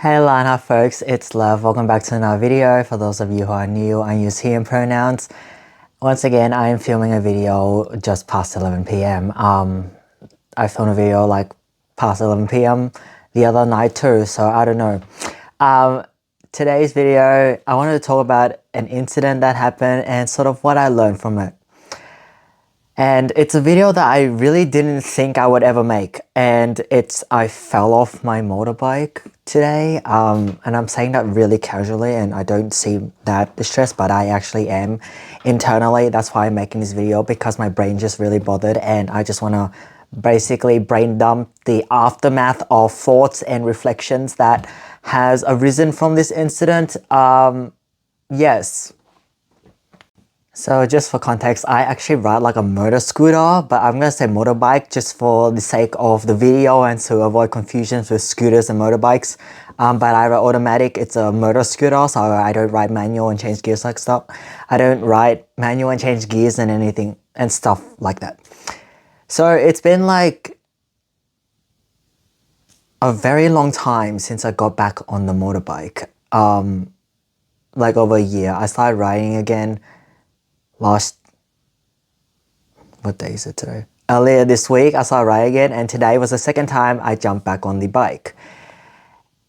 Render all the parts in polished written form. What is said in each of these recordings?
Hey Lana folks, it's Love. Welcome back to another video. For those of you who are new, I use he and pronouns. Once again, I am filming a video just past 11 p.m. I filmed a video like past 11 p.m. the other night too, so I don't know. Today's video, I wanted to talk about an incident that happened and sort of what I learned from it. And it's a video that I really didn't think I would ever make. And I fell off my motorbike today. And I'm saying that really casually and I don't seem that distressed, but I actually am internally. That's why I'm making this video, because my brain just really bothered and I just want to basically brain dump the aftermath of thoughts and reflections that has arisen from this incident. Yes. So just for context, I actually ride like a motor scooter, but I'm gonna say motorbike just for the sake of the video and to avoid confusions with scooters and motorbikes. But I ride automatic, it's a motor scooter, so I don't ride manual and change gears like stuff. I don't ride manual and change gears and anything and stuff like that. So it's been like a very long time since I got back on the motorbike. Like over a year. I started riding again what day is it today? Earlier this week, I started riding again, and today was the second time I jumped back on the bike.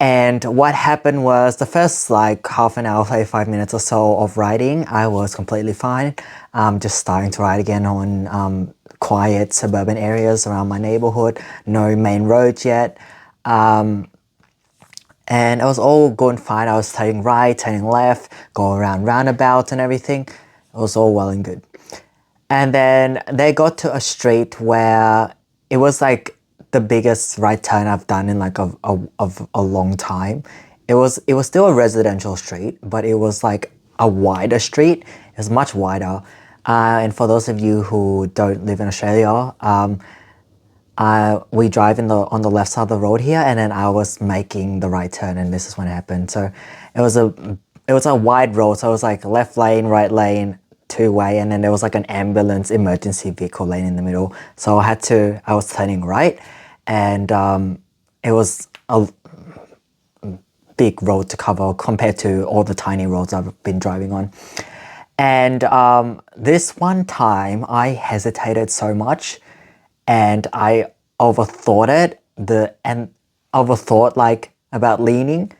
And what happened was the first like half an hour, 35 minutes or so of riding, I was completely fine. Just starting to ride again on quiet suburban areas around my neighborhood, no main roads yet. And it was all going fine. I was turning right, turning left, going around roundabouts and everything. It was all well and good. And then they got to a street where it was like the biggest right turn I've done in like a long time. It was still a residential street, but it was like a wider street. It was much wider. And for those of you who don't live in Australia, we drive on the left side of the road here, and then I was making the right turn, and this is when it happened. So it was a wide road, so it was like left lane, right lane, two-way, and then there was like an ambulance emergency vehicle lane in the middle. So I was turning right, and it was a big road to cover compared to all the tiny roads I've been driving on. And this one time I hesitated so much and I overthought like about leaning,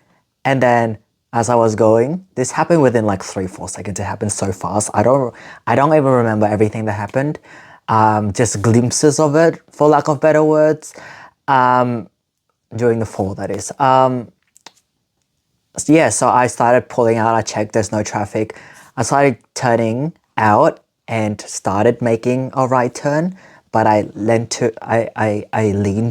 and then as I was going, this happened within like 3-4 seconds. It happened so fast. I don't even remember everything that happened. Just glimpses of it, for lack of better words, during the fall, that is. Yeah, so I started pulling out. I checked there's no traffic. I started turning out and started making a right turn, but I leaned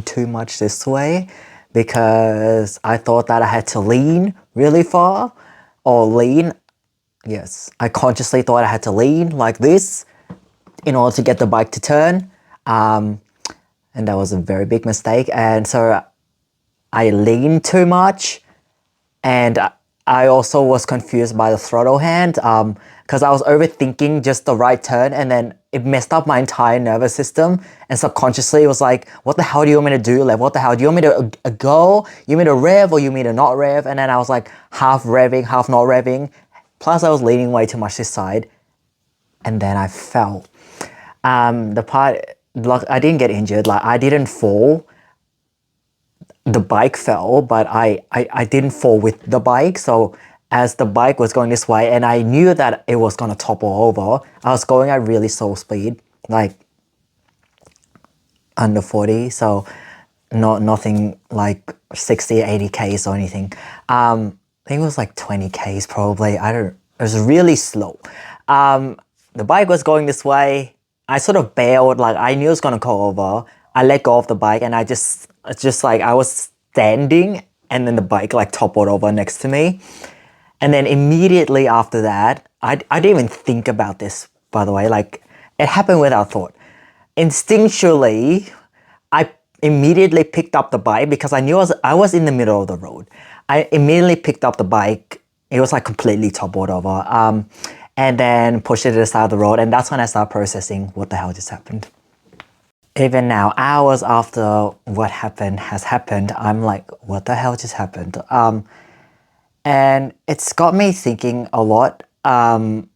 too much this way because I thought that I had to lean really far, or lean. Yes, I consciously thought I had to lean like this in order to get the bike to turn. And that was a very big mistake. And so I leaned too much, and I also was confused by the throttle hand because I was overthinking just the right turn, and then it messed up my entire nervous system, and subconsciously it was like, what the hell do you want me to do? Like, what the hell? Do you want me to go? You want me to rev, or you want me to not rev? And then I was like half revving, half not revving. Plus I was leaning way too much this side, and then I fell. Like, I didn't get injured. Like, I didn't fall. The bike fell, but I didn't fall with the bike. So as the bike was going this way, and I knew that it was going to topple over, I was going at really slow speed, like under 40. So nothing like 60, 80 Ks or anything. I think it was like 20 Ks probably. It was really slow. The bike was going this way. I sort of bailed, like I knew it was going to go over. I let go of the bike, and it's just like I was standing, and then the bike like toppled over next to me. And then immediately after that, I didn't even think about this, by the way. Like, it happened without thought. Instinctually, I immediately picked up the bike because I knew I was in the middle of the road. I immediately picked up the bike. It was like completely toppled over. And then pushed it to the side of the road. And that's when I started processing what the hell just happened. Even now, hours after what happened has happened, I'm like, what the hell just happened? And it's got me thinking a lot. And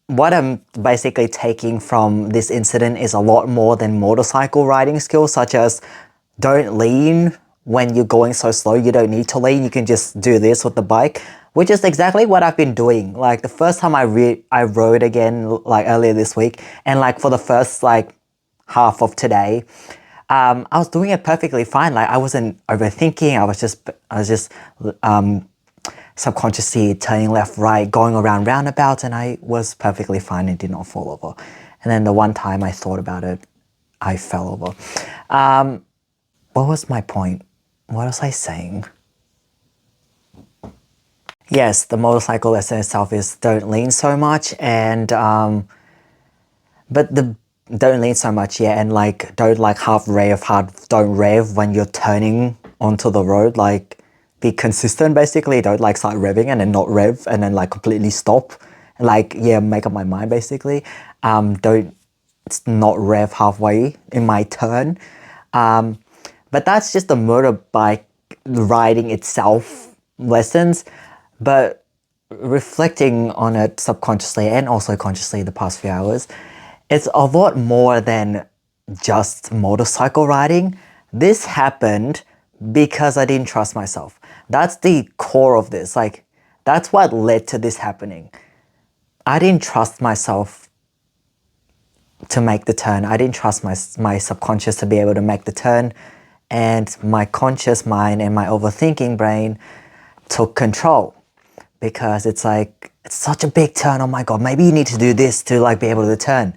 what I'm basically taking from this incident is a lot more than motorcycle riding skills, such as don't lean when you're going so slow. You don't need to lean. You can just do this with the bike, which is exactly what I've been doing. Like the first time I rode again, like earlier this week, and like for the first like half of today, I was doing it perfectly fine. Like I wasn't overthinking. I was just subconsciously turning left, right, going around roundabouts, and I was perfectly fine and did not fall over. And then the one time I thought about it, I fell over. What was my point? What was I saying? Yes, the motorcycle lesson itself is don't lean so much, and but the don't lean so much, yeah, and like don't like don't rev when you're turning onto the road. Like be consistent basically. Don't like start revving and then not rev and then like completely stop. Like yeah, make up my mind basically. Don't not rev halfway in my turn. But that's just the motorbike riding itself lessons. But reflecting on it subconsciously and also consciously the past few hours, it's a lot more than just motorcycle riding. This happened because I didn't trust myself. That's the core of this. Like, that's what led to this happening. I didn't trust myself to make the turn. I didn't trust my subconscious to be able to make the turn. And my conscious mind and my overthinking brain took control. Because it's like, it's such a big turn. Oh my God, maybe you need to do this to like be able to turn.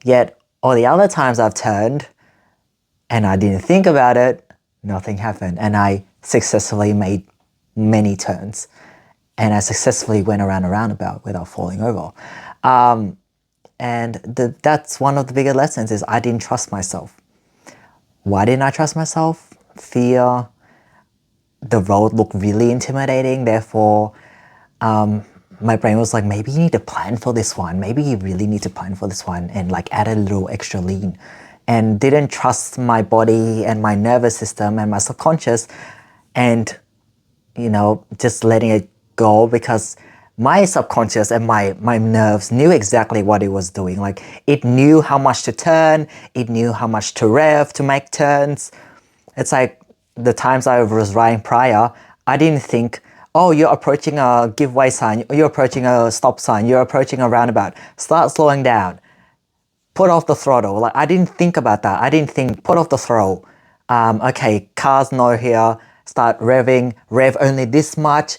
Yet all the other times I've turned and I didn't think about it, nothing happened. And I successfully made many turns. And I successfully went around a roundabout without falling over. And that's one of the bigger lessons is I didn't trust myself. Why didn't I trust myself? Fear. The road looked really intimidating. Therefore, my brain was like, maybe you need to plan for this one. Maybe you really need to plan for this one and like add a little extra lean. And didn't trust my body and my nervous system and my subconscious and, you know, just letting it go because my subconscious and my nerves knew exactly what it was doing. Like it knew how much to turn. It knew how much to rev to make turns. It's like the times I was riding prior, I didn't think, oh, you're approaching a give way sign, you're approaching a stop sign, you're approaching a roundabout. Start slowing down. Put off the throttle. Like I didn't think about that. I didn't think, put off the throttle. Okay, cars no here. Start revving. Rev only this much.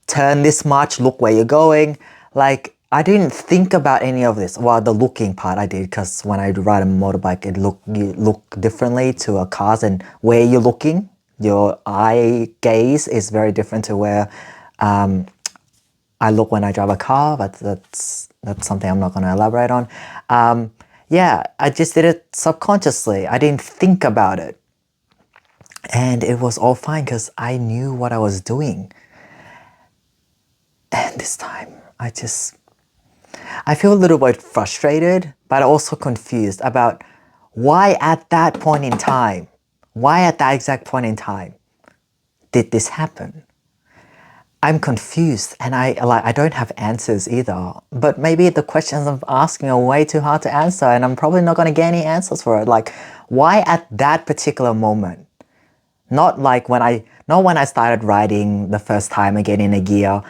Turn this much. Look where you're going. Like I didn't think about any of this. Well, the looking part I did you when I ride a motorbike, you look differently to a cars and where you're looking. Your eye gaze is very different to where I look when I drive a car, but that's something I'm not going to elaborate on. Yeah, I just did it subconsciously. I didn't think about it. And it was all fine because I knew what I was doing. And this time, I feel a little bit frustrated, but also confused about why at that point in time, why at that exact point in time did this happen? I'm confused and I don't have answers either. But maybe the questions I'm asking are way too hard to answer and I'm probably not going to get any answers for it. Like, why at that particular moment? Not when I started riding the first time again in a gear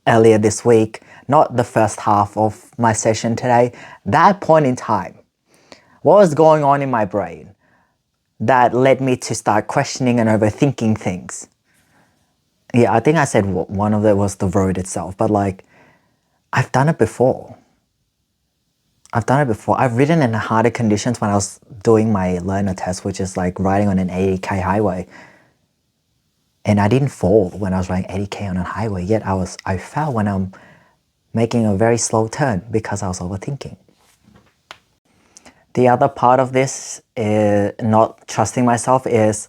earlier this week. Not the first half of my session today. That point in time. What was going on in my brain that led me to start questioning and overthinking things? Yeah, I think I said one of them was the road itself, but like, I've done it before. I've ridden in harder conditions when I was doing my learner test, which is like riding on an 80k highway. And I didn't fall when I was riding 80k on a highway, yet I fell when I'm making a very slow turn because I was overthinking. The other part of this is not trusting myself is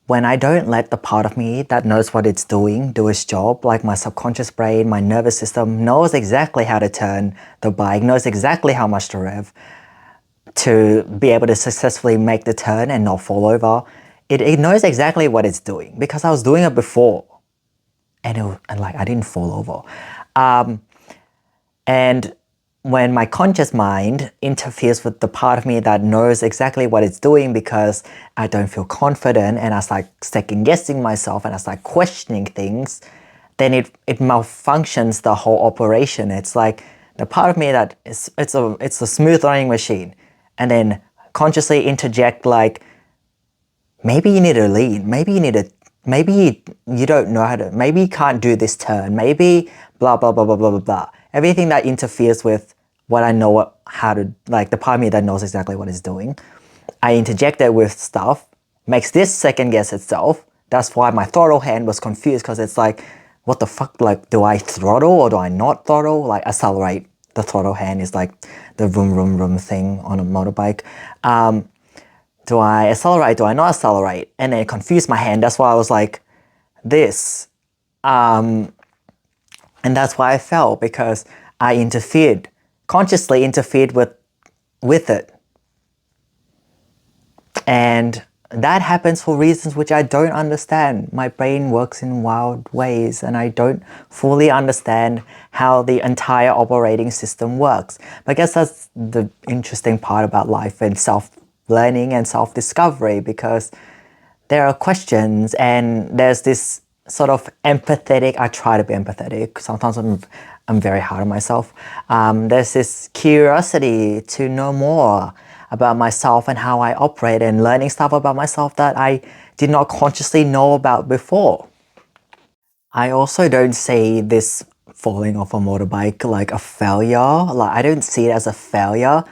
when I don't let the part of me that knows what it's doing do its job, like my subconscious brain, my nervous system knows exactly how to turn the bike, knows exactly how much to rev. to be able to successfully make the turn and not fall over. It knows exactly what it's doing because I was doing it before, and like I didn't fall over. And when my conscious mind interferes with the part of me that knows exactly what it's doing because I don't feel confident and I start second guessing myself and I start questioning things, then it malfunctions the whole operation. It's like the part of me that it's a smooth running machine, and then consciously interject like, maybe you need to lean, maybe you don't know how to, maybe you can't do this turn, maybe blah blah blah blah blah blah blah. Everything that interferes with what I know how to, like the part of me that knows exactly what it's doing, I interject it with stuff, makes this second guess itself. That's why my throttle hand was confused, because it's like, what the fuck, like do I throttle or do I not throttle? Like accelerate, the throttle hand is like the vroom vroom vroom thing on a motorbike. Do I accelerate, do I not accelerate? And then it confused my hand. That's why I was like this. And that's why I fell, because I interfered, consciously interfered with it. And that happens for reasons which I don't understand. My brain works in wild ways and I don't fully understand how the entire operating system works. But I guess that's the interesting part about life and self-learning and self-discovery, because there are questions and there's this sort of empathetic, I try to be empathetic, sometimes I'm very hard on myself. There's this curiosity to know more about myself and how I operate, and learning stuff about myself that I did not consciously know about before. I also don't see this falling off a motorbike like a failure. Like I don't see it as a failure.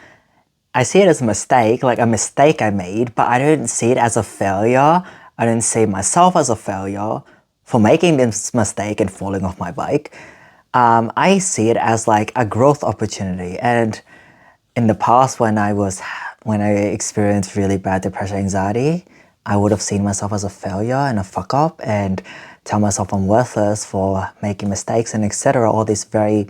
I see it as a mistake, like a mistake I made, but I don't see it as a failure. I don't see myself as a failure for making this mistake and falling off my bike. I see it as like a growth opportunity. And in the past, when I experienced really bad depression, anxiety, I would have seen myself as a failure and a fuck up and tell myself I'm worthless for making mistakes and etc. All this very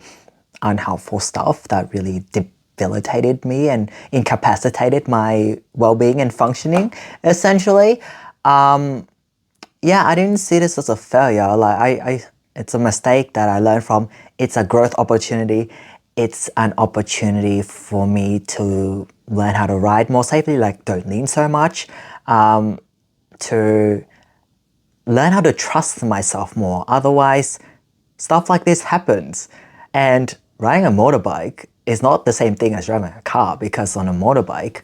unhelpful stuff that really debilitated me and incapacitated my well-being and functioning, essentially. Yeah, I didn't see this as a failure. Like it's a mistake that I learned from. It's a growth opportunity. It's an opportunity for me to learn how to ride more safely, like don't lean so much, to learn how to trust myself more. Otherwise, stuff like this happens. And riding a motorbike is not the same thing as driving a car, because on a motorbike,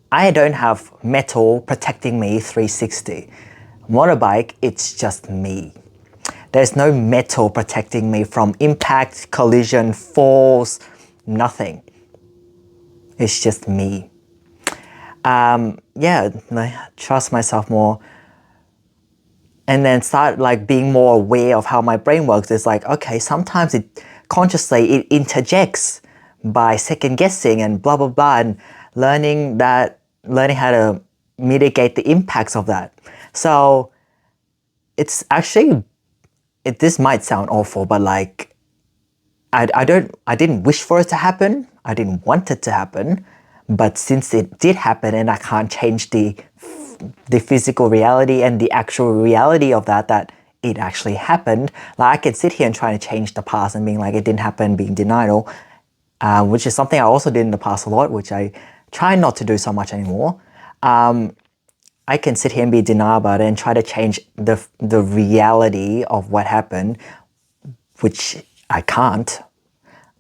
I don't have metal protecting me 360. Motorbike, it's just me. There's no metal protecting me from impact, collision, falls, nothing. It's just me. Yeah, like, trust myself more. And then start like being more aware of how my brain works. It's like, okay, sometimes it consciously interjects by second guessing and blah, blah, blah, and learning how to mitigate the impacts of that. So it's actually, this might sound awful, but like, I didn't wish for it to happen. I didn't want it to happen. But since it did happen and I can't change the physical reality and the actual reality of that it actually happened, like I can sit here and try to change the past and being like, it didn't happen, being denial, which is something I also did in the past a lot, which I try not to do so much anymore. I can sit here and be denial about it and try to change the reality of what happened, which I can't,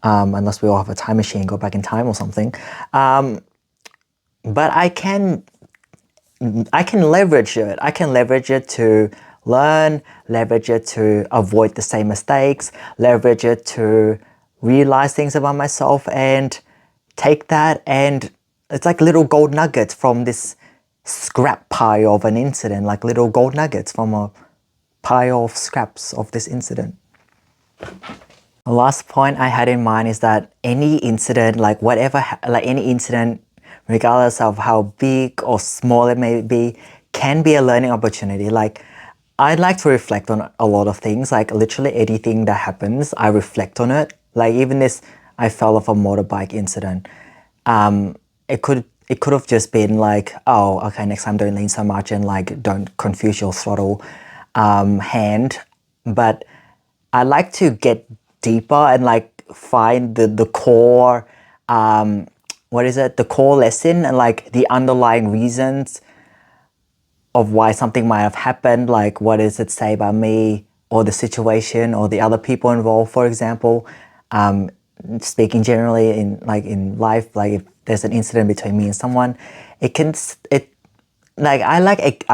unless we all have a time machine, go back in time or something. But I can leverage it. I can leverage it to learn, leverage it to avoid the same mistakes, leverage it to realize things about myself, and take that, and it's like little gold nuggets from this scrap pile of an incident, like little gold nuggets from a pile of scraps of this incident. The last point I had in mind is that any incident, like whatever, like any incident, regardless of how big or small it may be, can be a learning opportunity. Like I'd like to reflect on a lot of things, like literally anything that happens, I reflect on it. Like even this, I fell off a motorbike incident. it could have just been like, oh, okay, next time don't lean so much and like don't confuse your throttle hand. But I like to get deeper and like find the core, what is it? The core lesson and like the underlying reasons of why something might have happened. Like, what does it say about me or the situation or the other people involved, for example. Speaking generally in life, like if there's an incident between me and someone, I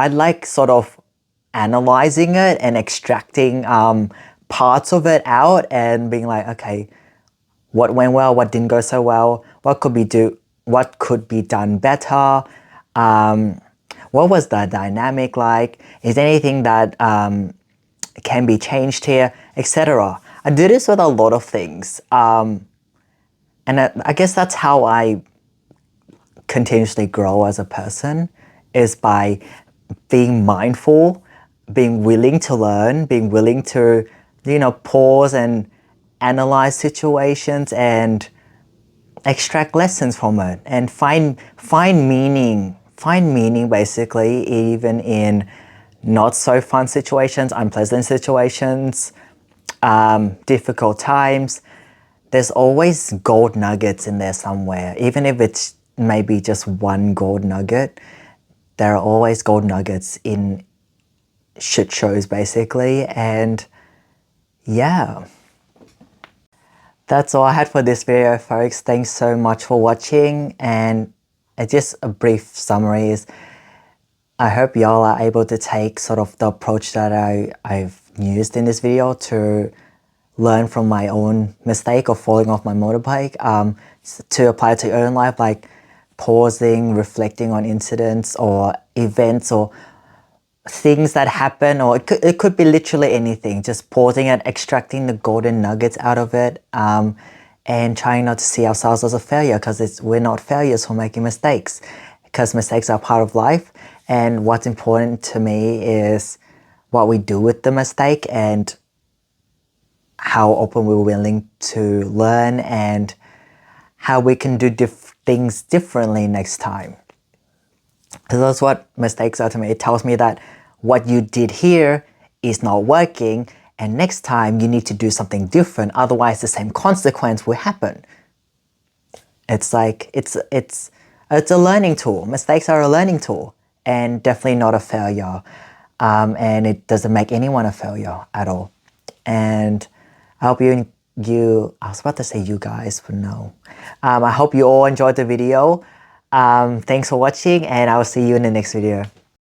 like sort of analyzing it and extracting parts of it out and being like, okay, what went well, what didn't go so well, what could be done better, what was the dynamic like, is there anything that can be changed here, etc. I do this with a lot of things, and I guess that's how I continuously grow as a person, is by being mindful, being willing to learn, being willing to, pause and analyze situations and extract lessons from it and find meaning basically, even in not so fun situations, unpleasant situations, difficult times. There's always gold nuggets in there somewhere. Even if it's maybe just one gold nugget, there are always gold nuggets in shit shows basically. And yeah, that's all I had for this video, folks. Thanks so much for watching, and just a brief summary is I hope y'all are able to take sort of the approach that I've used in this video to learn from my own mistake of falling off my motorbike, to apply it to your own life, like pausing, reflecting on incidents or events or things that happen, or it could be literally anything, just pausing and extracting the golden nuggets out of it, and trying not to see ourselves as a failure, because we're not failures for making mistakes, because mistakes are part of life. And what's important to me is what we do with the mistake and how open we're willing to learn and how we can do things differently next time. Because that's what mistakes are to me. It tells me that what you did here is not working, and next time you need to do something different, otherwise the same consequence will happen. It's like, it's a learning tool. Mistakes are a learning tool, and definitely not a failure. And it doesn't make anyone a failure at all. And I hope I was about to say you guys, but no. I hope you all enjoyed the video. Thanks for watching, and I'll see you in the next video.